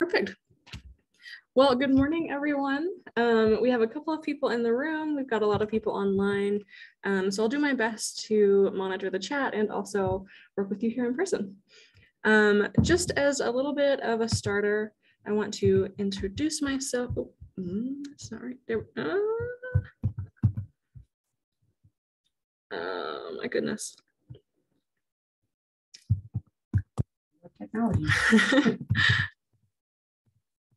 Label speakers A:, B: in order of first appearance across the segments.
A: Perfect. Well, good morning, everyone. We have a couple of people in the room. We've got a lot of people online. So I'll do my best to monitor the chat and also work with you here in person. Just as a little bit of a starter, I want to introduce myself. Oh, it's not right there. Oh my goodness.
B: Technology.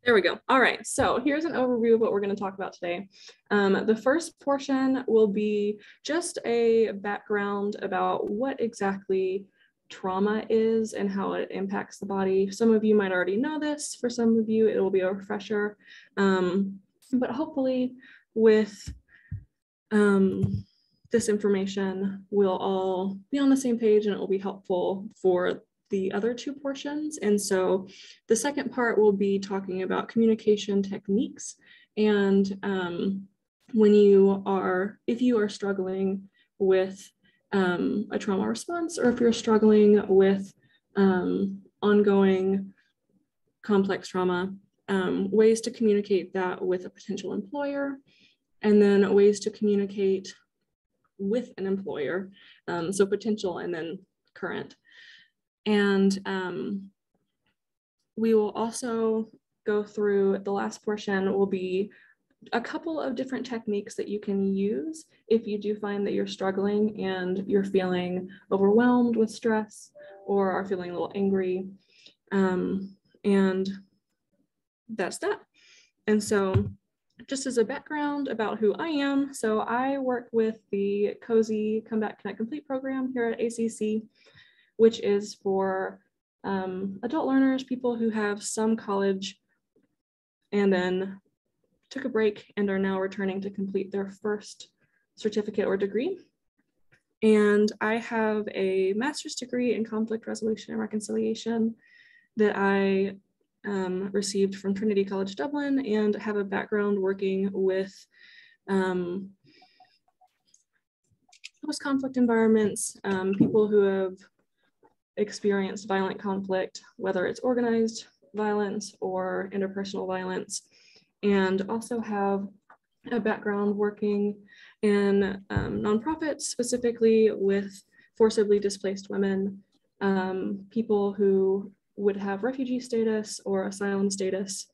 A: There we go. All right, so here's an overview of what we're going to talk about today. The first portion will be just a background about what exactly trauma is and how it impacts the body. Some of you might already know this. For some of you, it will be a refresher. But hopefully with this information, we'll all be on the same page and it will be helpful for the other two portions. And so the second part will be talking about communication techniques. And if you are struggling with a trauma response, or if you're struggling with ongoing complex trauma, ways to communicate that with a potential employer, and then ways to communicate with an employer. So potential and then current. And we will also go through, the last portion will be a couple of different techniques that you can use if you do find that you're struggling and you're feeling overwhelmed with stress or are feeling a little angry. And that's that. And so just as a background about who I am, so I work with the COSY Come Back Connect Complete program here at ACC, which is for adult learners, people who have some college and then took a break and are now returning to complete their first certificate or degree. And I have a master's degree in conflict resolution and reconciliation that I received from Trinity College Dublin, and have a background working with post-conflict environments, people who have experienced violent conflict, whether it's organized violence or interpersonal violence, and also have a background working in nonprofits, specifically with forcibly displaced women, people who would have refugee status or asylum status,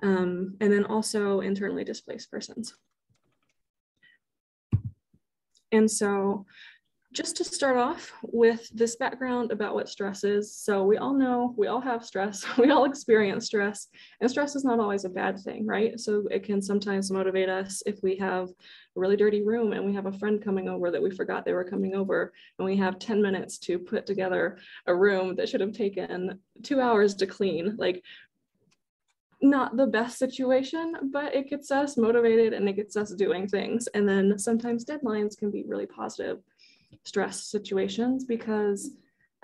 A: and then also internally displaced persons. And so just to start off with this background about what stress is. So we all know, we all have stress, we all experience stress, and stress is not always a bad thing, right? So it can sometimes motivate us if we have a really dirty room and we have a friend coming over that we forgot they were coming over, and we have 10 minutes to put together a room that should have taken 2 hours to clean. Like, not the best situation, but it gets us motivated and it gets us doing things. And then sometimes deadlines can be really positive stress situations because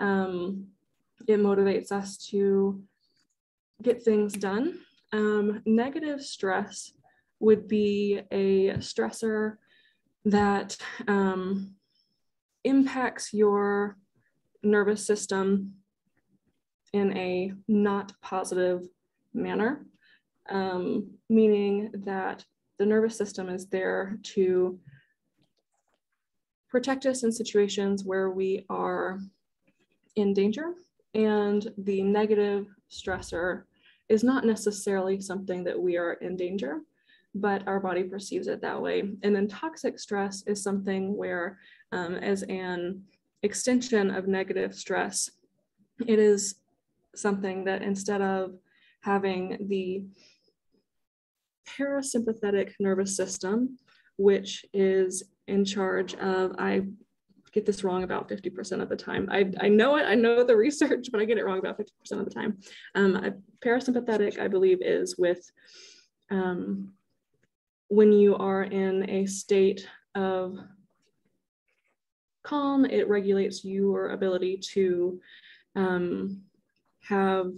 A: it motivates us to get things done. Negative stress would be a stressor that impacts your nervous system in a not positive manner, meaning that the nervous system is there to protect us in situations where we are in danger, and the negative stressor is not necessarily something that we are in danger, but our body perceives it that way. And then toxic stress is something where, as an extension of negative stress, it is something that instead of having the parasympathetic nervous system, which is in charge of, I get this wrong about 50% of the time. I know it, I know the research, but I get it wrong about 50% of the time. Parasympathetic, I believe, is with when you are in a state of calm, it regulates your ability to have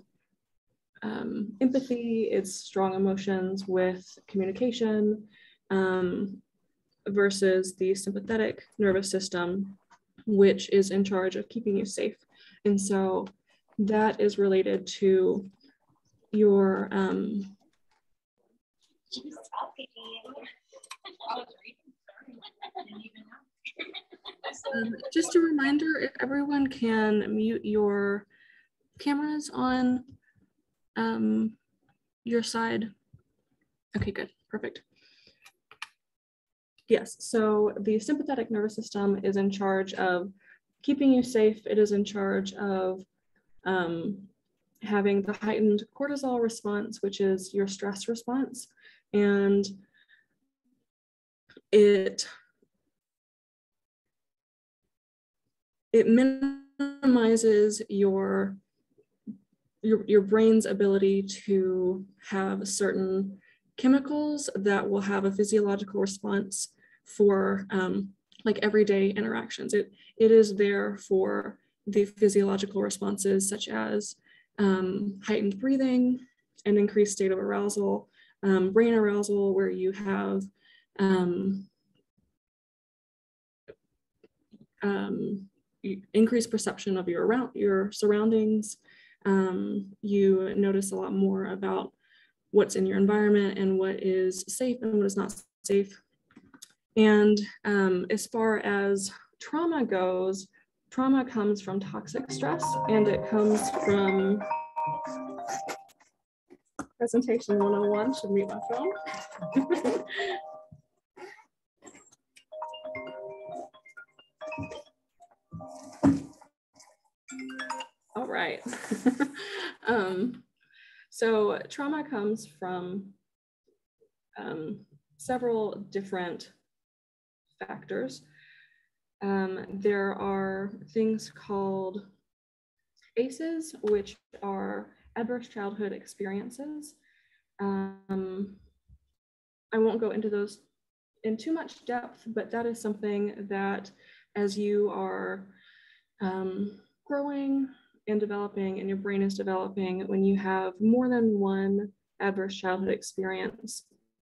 A: empathy, it's strong emotions with communication, versus the sympathetic nervous system, which is in charge of keeping you safe. And so that is related to your just a reminder, if everyone can mute your cameras on your side. Okay, good, perfect. Yes, so the sympathetic nervous system is in charge of keeping you safe. It is in charge of having the heightened cortisol response, which is your stress response. And it minimizes your brain's ability to have certain chemicals that will have a physiological response for like everyday interactions. It is there for the physiological responses such as heightened breathing, an increased state of arousal, brain arousal, where you have increased perception of your surroundings. You notice a lot more about what's in your environment and what is safe and what is not safe. And as far as trauma goes, trauma comes from toxic stress, and it comes from presentation 101. Should mute my phone. All right. So trauma comes from several different factors. There are things called ACEs, which are adverse childhood experiences. I won't go into those in too much depth, but that is something that as you are growing and developing and your brain is developing, when you have more than one adverse childhood experience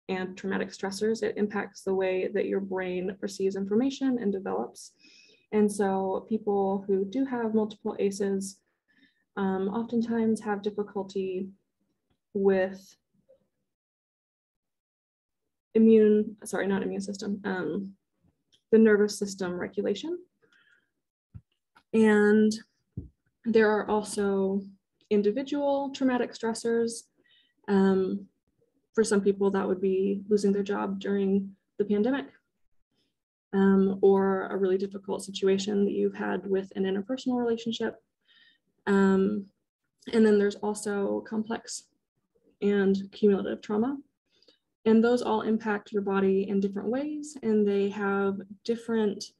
A: and traumatic stressors, it impacts the way that your brain perceives information and develops. And so people who do have multiple ACEs oftentimes have difficulty with the nervous system regulation. And there are also individual traumatic stressors. For some people, that would be losing their job during the pandemic, or a really difficult situation that you've had with an interpersonal relationship. And then there's also complex and cumulative trauma. And those all impact your body in different ways, and they have different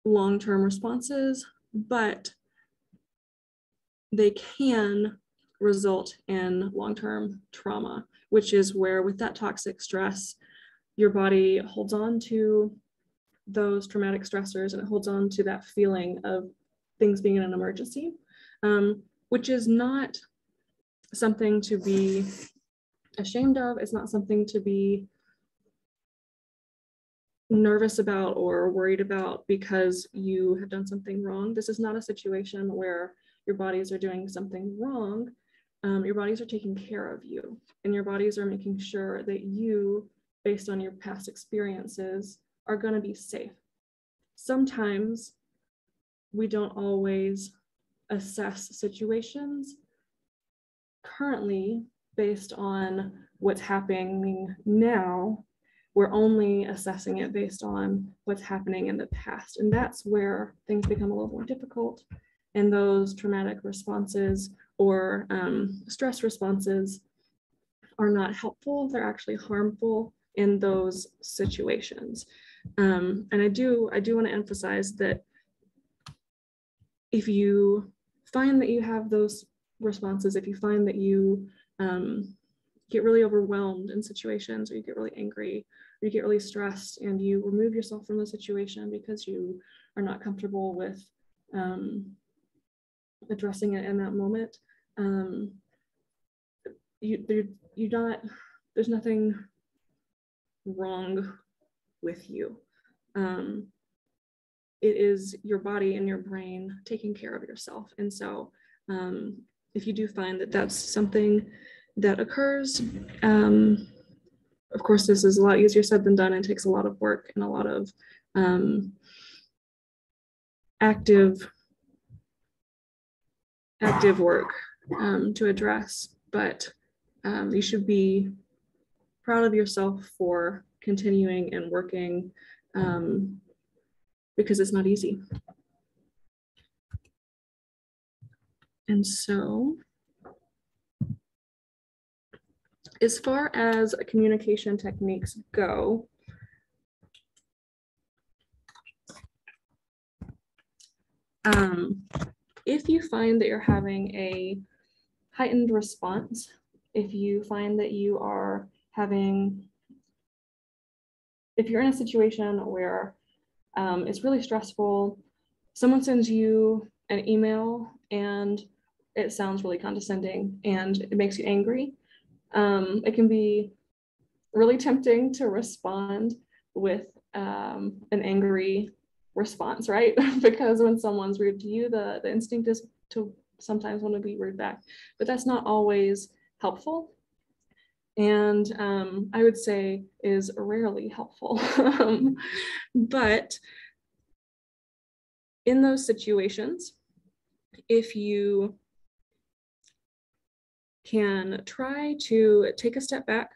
A: long-term responses, but they can result in long-term trauma, which is where with that toxic stress, your body holds on to those traumatic stressors and it holds on to that feeling of things being in an emergency, which is not something to be ashamed of. It's not something to be nervous about or worried about because you have done something wrong. This is not a situation where your bodies are doing something wrong. Your bodies are taking care of you, and your bodies are making sure that you, based on your past experiences, are going to be safe. Sometimes we don't always assess situations currently based on what's happening now. We're only assessing it based on what's happening in the past. And that's where things become a little more difficult. And those traumatic responses or stress responses are not helpful. They're actually harmful in those situations. And I do want to emphasize that if you find that you have those responses, if you find that you get really overwhelmed in situations, or you get really angry, or you get really stressed, and you remove yourself from the situation because you are not comfortable with addressing it in that moment, there's nothing wrong with you. It is your body and your brain taking care of yourself. And so if you do find that that's something that occurs, of course, this is a lot easier said than done and takes a lot of work and a lot of active work to address, but you should be proud of yourself for continuing and working because it's not easy. And so, as far as communication techniques go, if you find that you're having a heightened response, if you find that you are having, if you're in a situation where it's really stressful, someone sends you an email and it sounds really condescending and it makes you angry, it can be really tempting to respond with an angry response, right? Because when someone's rude to you, the instinct is to sometimes want to be rude back, but that's not always helpful. And I would say is rarely helpful. But in those situations, if you can try to take a step back,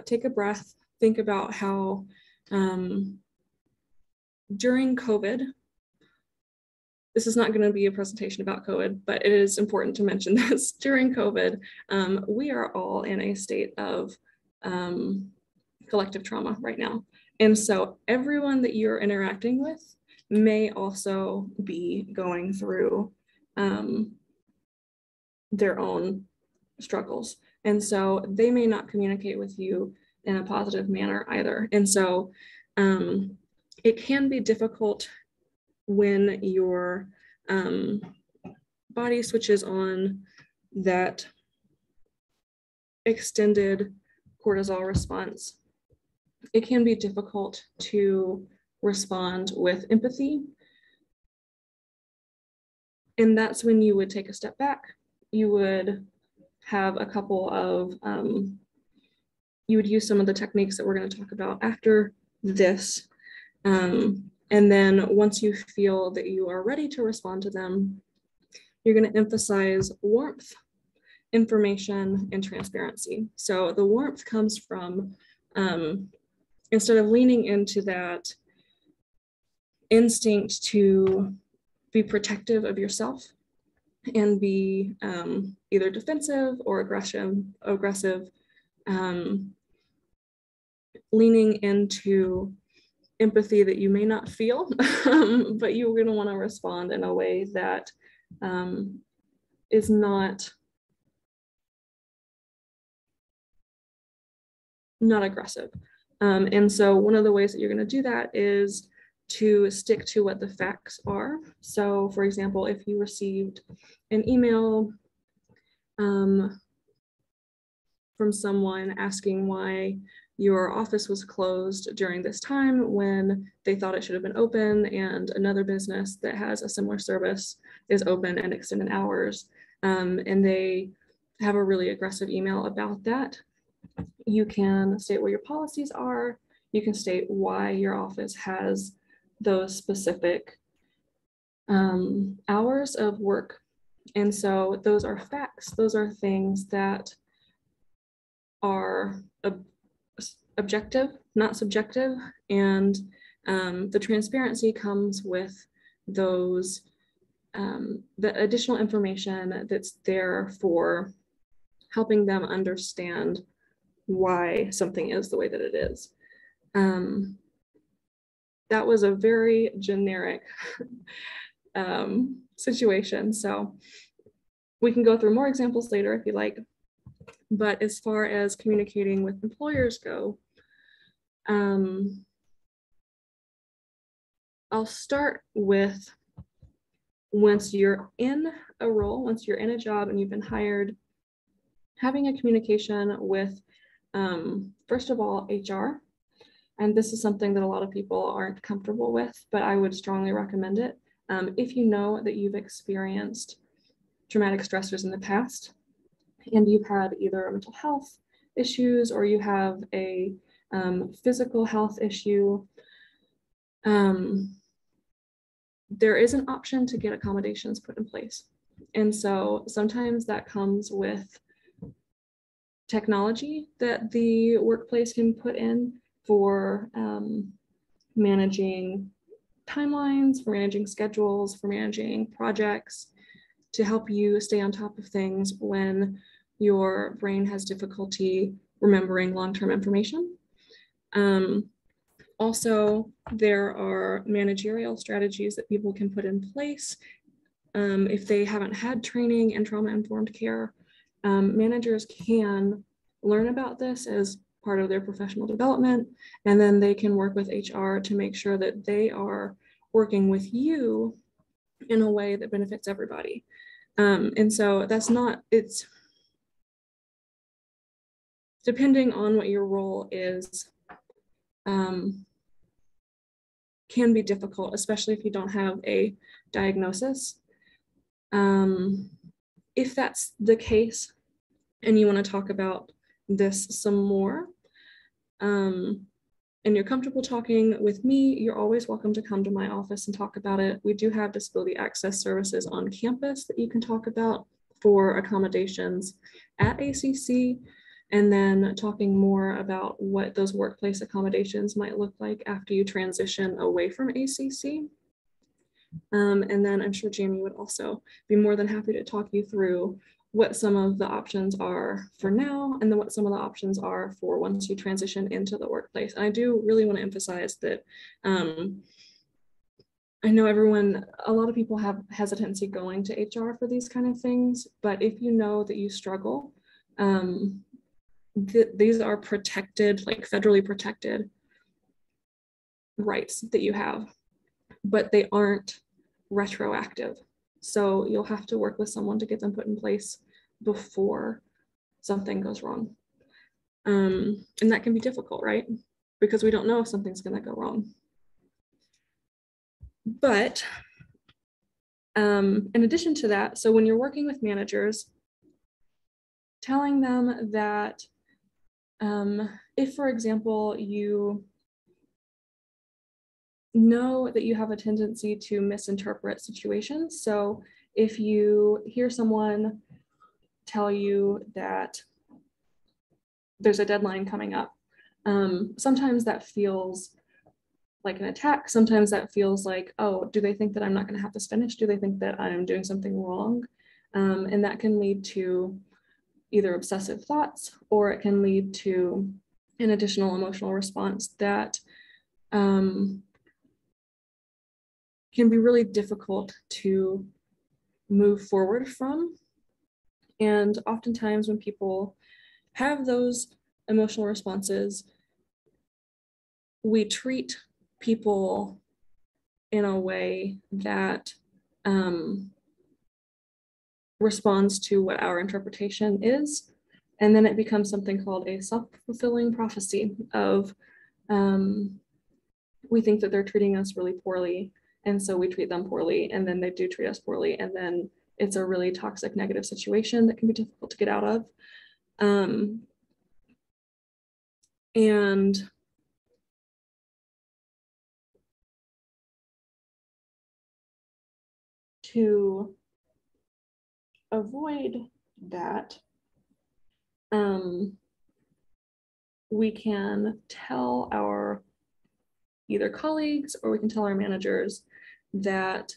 A: take a breath, think about how during COVID, this is not going to be a presentation about COVID, but it is important to mention this. During COVID, we are all in a state of collective trauma right now. And so everyone that you're interacting with may also be going through their own struggles. And so they may not communicate with you in a positive manner either. And so it can be difficult when your body switches on that extended cortisol response. It can be difficult to respond with empathy. And that's when you would take a step back. You would have a couple of, you would use some of the techniques that we're going to talk about after this. And then once you feel that you are ready to respond to them, you're going to emphasize warmth, information, and transparency. So the warmth comes from, instead of leaning into that instinct to be protective of yourself and be either defensive or aggressive, leaning into empathy that you may not feel, but you're going to want to respond in a way that is not aggressive. And so one of the ways that you're going to do that is to stick to what the facts are. So for example, if you received an email from someone asking why your office was closed during this time when they thought it should have been open, and another business that has a similar service is open and extended hours, and they have a really aggressive email about that, you can state what your policies are. You can state why your office has those specific hours of work. And so those are facts. Those are things that are objective, not subjective. And the transparency comes with those, the additional information that's there for helping them understand why something is the way that it is. That was a very generic situation. So we can go through more examples later if you like. But as far as communicating with employers go, I'll start with, once you're in a role, once you're in a job and you've been hired, having a communication with, first of all, HR. And this is something that a lot of people aren't comfortable with, but I would strongly recommend it. If you know that you've experienced traumatic stressors in the past, and you've had either mental health issues or you have a physical health issue, there is an option to get accommodations put in place. And so sometimes that comes with technology that the workplace can put in for managing timelines, for managing schedules, for managing projects, to help you stay on top of things when your brain has difficulty remembering long-term information. Also, there are managerial strategies that people can put in place if they haven't had training in trauma-informed care. Managers can learn about this as part of their professional development, and then they can work with HR to make sure that they are working with you in a way that benefits everybody. And so that's not, it's depending on what your role is, can be difficult, especially if you don't have a diagnosis. If that's the case and you want to talk about this some more, and you're comfortable talking with me, you're always welcome to come to my office and talk about it. We do have disability access services on campus that you can talk about for accommodations at ACC, and then talking more about what those workplace accommodations might look like after you transition away from ACC. And then I'm sure Jamie would also be more than happy to talk you through what some of the options are for now, and then what some of the options are for once you transition into the workplace. And I do really want to emphasize that I know a lot of people have hesitancy going to HR for these kind of things, but if you know that you struggle, these are protected, like federally protected rights that you have, but they aren't retroactive. So you'll have to work with someone to get them put in place before something goes wrong. And that can be difficult, right? Because we don't know if something's going to go wrong. But in addition to that, so when you're working with managers, telling them that if, for example, you know that you have a tendency to misinterpret situations. So if you hear someone tell you that there's a deadline coming up, sometimes that feels like an attack. Sometimes that feels like, oh, do they think that I'm not going to have this finished? Do they think that I'm doing something wrong? And that can lead to either obsessive thoughts, or it can lead to an additional emotional response that can be really difficult to move forward from. And oftentimes when people have those emotional responses, we treat people in a way that responds to what our interpretation is. And then it becomes something called a self-fulfilling prophecy of we think that they're treating us really poorly, and so we treat them poorly, and then they do treat us poorly, and then it's a really toxic, negative situation that can be difficult to get out of. And to avoid that, we can tell our either colleagues, or we can tell our managers that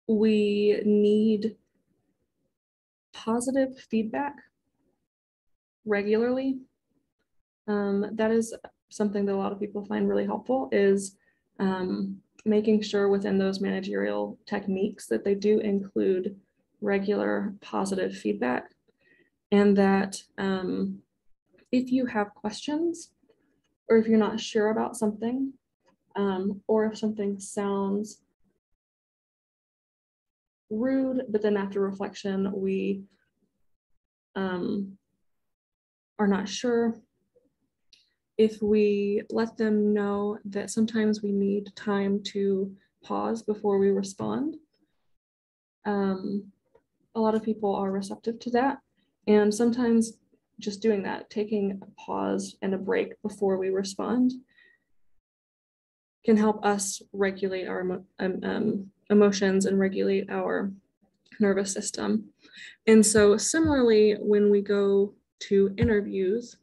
A: we need positive feedback regularly. That is something that a lot of people find really helpful, is making sure within those managerial techniques that they do include regular positive feedback, and that if you have questions, or if you're not sure about something, or if something sounds rude, but then after reflection, we are not sure, if we let them know that sometimes we need time to pause before we respond, a lot of people are receptive to that. And sometimes just doing that, taking a pause and a break before we respond, can help us regulate our emotions and regulate our nervous system. And so similarly, when we go to interviews,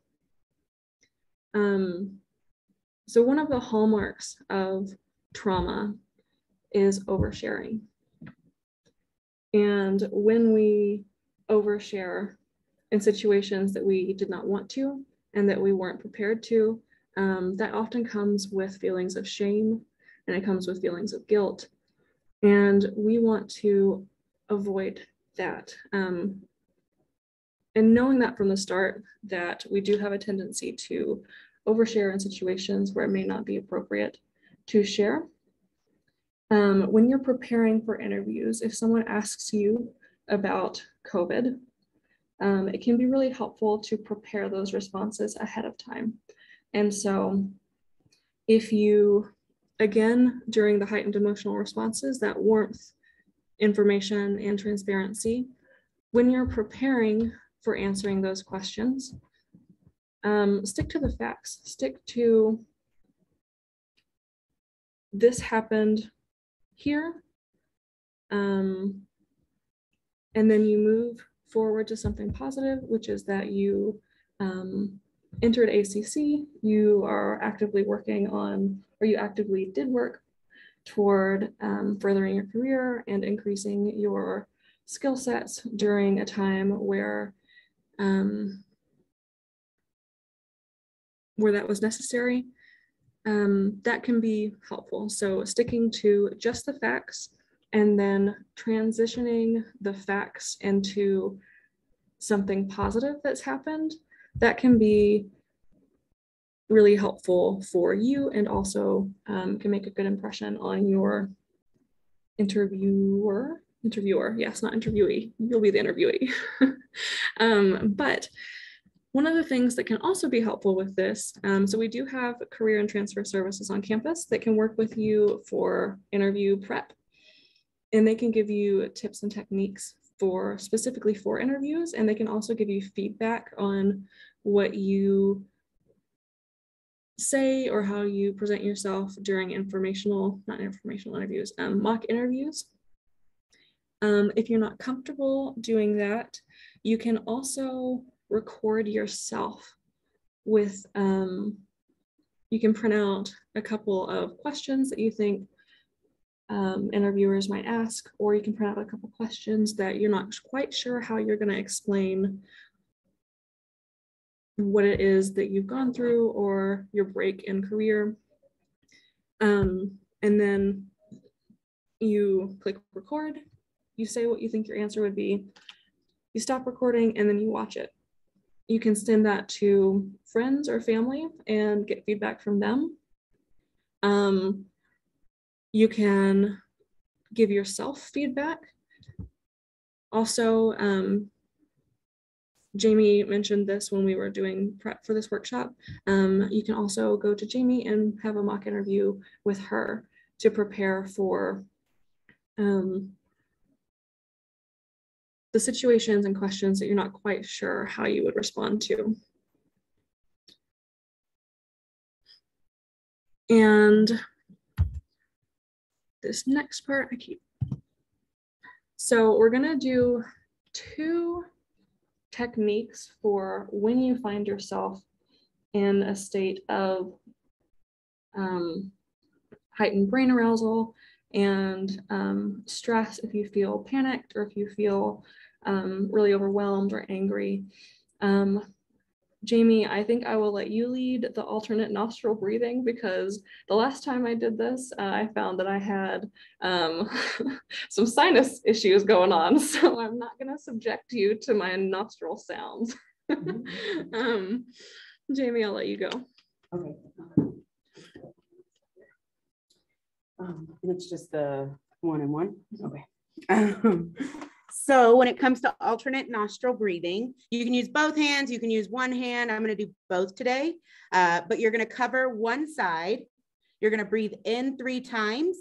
A: so one of the hallmarks of trauma is oversharing. And when we overshare in situations that we did not want to and that we weren't prepared to, that often comes with feelings of shame, and it comes with feelings of guilt. And we want to avoid that. And knowing that from the start, that we do have a tendency to overshare in situations where it may not be appropriate to share. When you're preparing for interviews, if someone asks you about COVID, it can be really helpful to prepare those responses ahead of time. And so if you, again, during the heightened emotional responses, that warmth, information, and transparency, when you're preparing for answering those questions, stick to the facts, stick to this happened here, and then you move forward to something positive, which is that you entered ACC, you are actively working on, or you actively did work toward furthering your career and increasing your skill sets during a time where that was necessary. That can be helpful. So sticking to just the facts and then transitioning the facts into something positive that's happened, that can be really helpful for you, and also can make a good impression on your interviewer, yes, not interviewee, you'll be the interviewee. But one of the things that can also be helpful with this, so we do have career and transfer services on campus that can work with you for interview prep, and they can give you tips and techniques for specifically for interviews, and they can also give you feedback on what you say or how you present yourself during not informational interviews, mock interviews. If you're not comfortable doing that, you can also record yourself with, you can print out a couple of questions that you think interviewers might ask, or you can print out a couple questions that you're not quite sure how you're going to explain what it is that you've gone through or your break in career. And then you click record, you say what you think your answer would be, you stop recording, and then you watch it. You can send that to friends or family and get feedback from them. You can give yourself feedback. Also, Jamie mentioned this when we were doing prep for this workshop. You can also go to Jamie and have a mock interview with her to prepare for the situations and questions that you're not quite sure how you would respond to. And this next part, so we're gonna do 2 techniques for when you find yourself in a state of heightened brain arousal and stress, if you feel panicked or if you feel really overwhelmed or angry. Jamie, I think I will let you lead the alternate nostril breathing, because the last time I did this, I found that I had some sinus issues going on, so I'm not going to subject you to my nostril sounds. Jamie, I'll let you go.
B: Okay. And it's just the 1 and 1. Okay. So when it comes to alternate nostril breathing, you can use both hands, you can use one hand. I'm going to do both today, but you're going to cover one side. You're going to breathe in 3 times,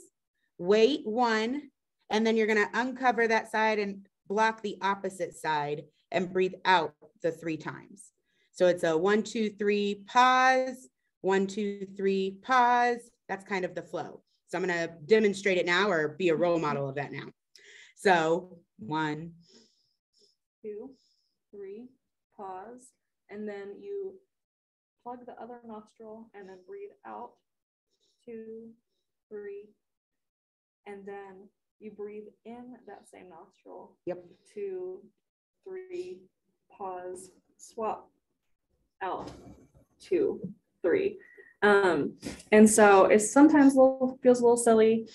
B: wait 1, and then you're going to uncover that side and block the opposite side and breathe out the 3 times. So it's a 1, 2, 3, pause, 1, 2, 3, pause. That's kind of the flow. So I'm going to demonstrate it now or be a role model of that now. So 1,
A: 2, 3, pause, and then you plug the other nostril and then breathe out. 2, 3, and then you breathe in that same nostril.
B: Yep.
A: 2, 3, pause, swap out. 2, 3. And so it sometimes feels a little silly,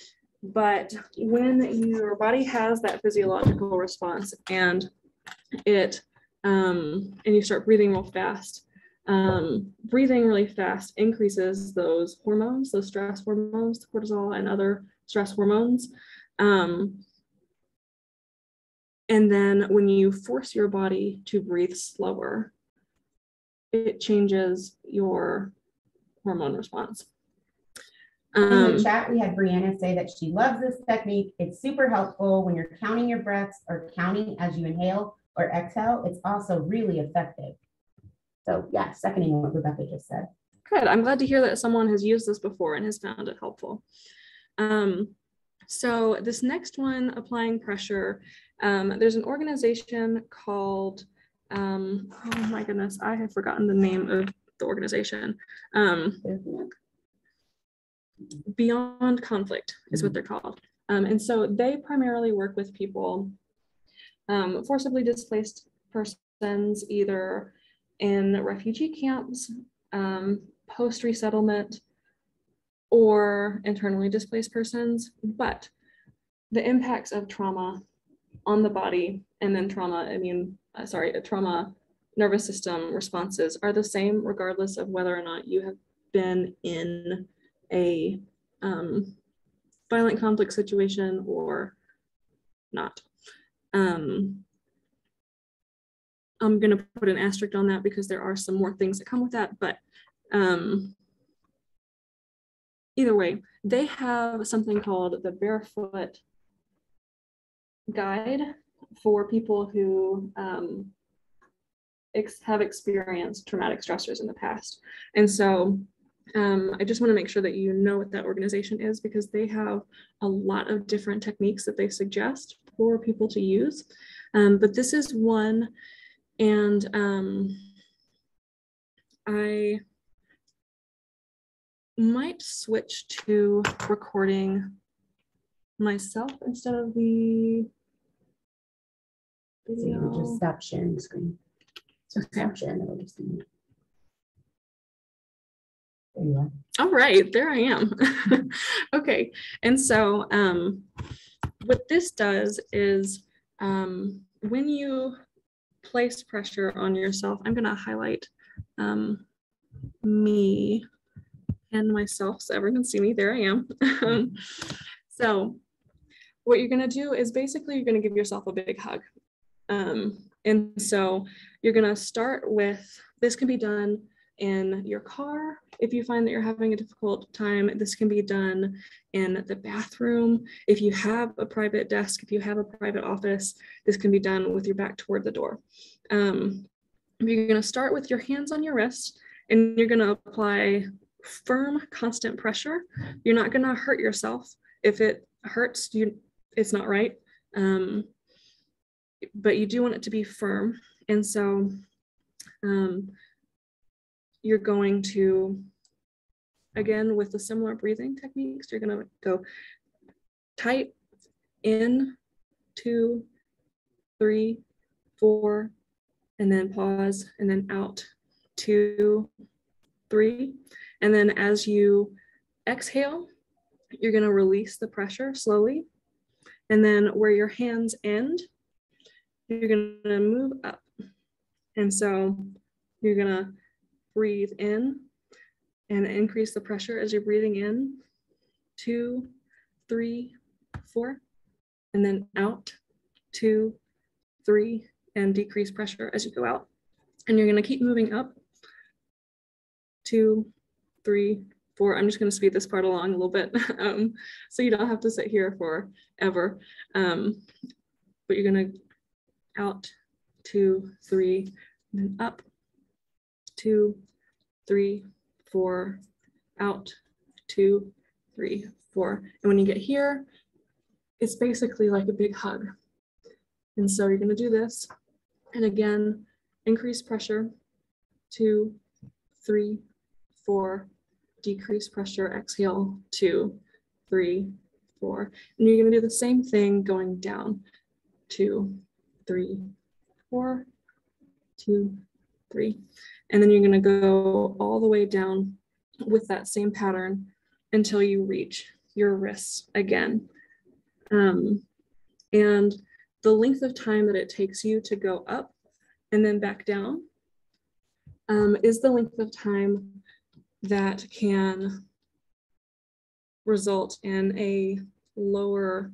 A: but when your body has that physiological response and you start breathing real fast, breathing really fast increases those hormones, those stress hormones, cortisol and other stress hormones. And then when you force your body to breathe slower, it changes your hormone response.
C: In the chat, we had Brianna say that she loves this technique. It's super helpful when you're counting your breaths or counting as you inhale or exhale. It's also really effective. So yeah, seconding what Rebecca just said.
A: Good. I'm glad to hear that someone has used this before and has found it helpful. So this next one, applying pressure, there's an organization called, oh my goodness, I have forgotten the name of the organization. Beyond Conflict is what they're called. And so they primarily work with people, forcibly displaced persons, either in refugee camps, post-resettlement, or internally displaced persons. But the impacts of trauma on the body and then trauma nervous system responses are the same regardless of whether or not you have been in a violent conflict situation or not. I'm going to put an asterisk on that because there are some more things that come with that, but either way, they have something called the Barefoot Guide for people who have experienced traumatic stressors in the past. And so I just want to make sure that you know what that organization is, because they have a lot of different techniques that they suggest for people to use. But this is one, and I might switch to recording myself instead of the video.
C: So you just stop sharing the screen. So stop sharing, it'll just be. There you are.
A: All right, there I am. Okay, and so what this does is when you place pressure on yourself, I'm going to highlight me and myself so everyone can see me. There I am. So what you're going to do is basically you're going to give yourself a big hug. And so you're going to start with, this can be done in your car. If you find that you're having a difficult time, this can be done in the bathroom. If you have a private desk, if you have a private office, this can be done with your back toward the door. You're going to start with your hands on your wrists, and you're going to apply firm, constant pressure. You're not going to hurt yourself. If it hurts, it's not right. But you do want it to be firm. And so you're going to, again, with the similar breathing techniques, you're going to go tight, in, 2, 3, 4, and then pause, and then out, 2, 3. And then as you exhale, you're going to release the pressure slowly. And then where your hands end, you're going to move up. And so you're going to breathe in and increase the pressure as you're breathing in, 2, 3, 4, and then out, 2, 3, and decrease pressure as you go out. And you're going to keep moving up. 2, 3, 4. I'm just going to speed this part along a little bit so you don't have to sit here forever. But you're going to out, 2, 3, and then up, 2, 3, 4, out, 2, 3, 4. And when you get here, it's basically like a big hug. And so you're going to do this. And again, increase pressure, 2, 3, 4, decrease pressure, exhale, 2, 3, 4. And you're going to do the same thing going down, 2, 3, 4, 2, 3. And then you're going to go all the way down with that same pattern until you reach your wrists again. And the length of time that it takes you to go up and then back down is the length of time that can result in a lower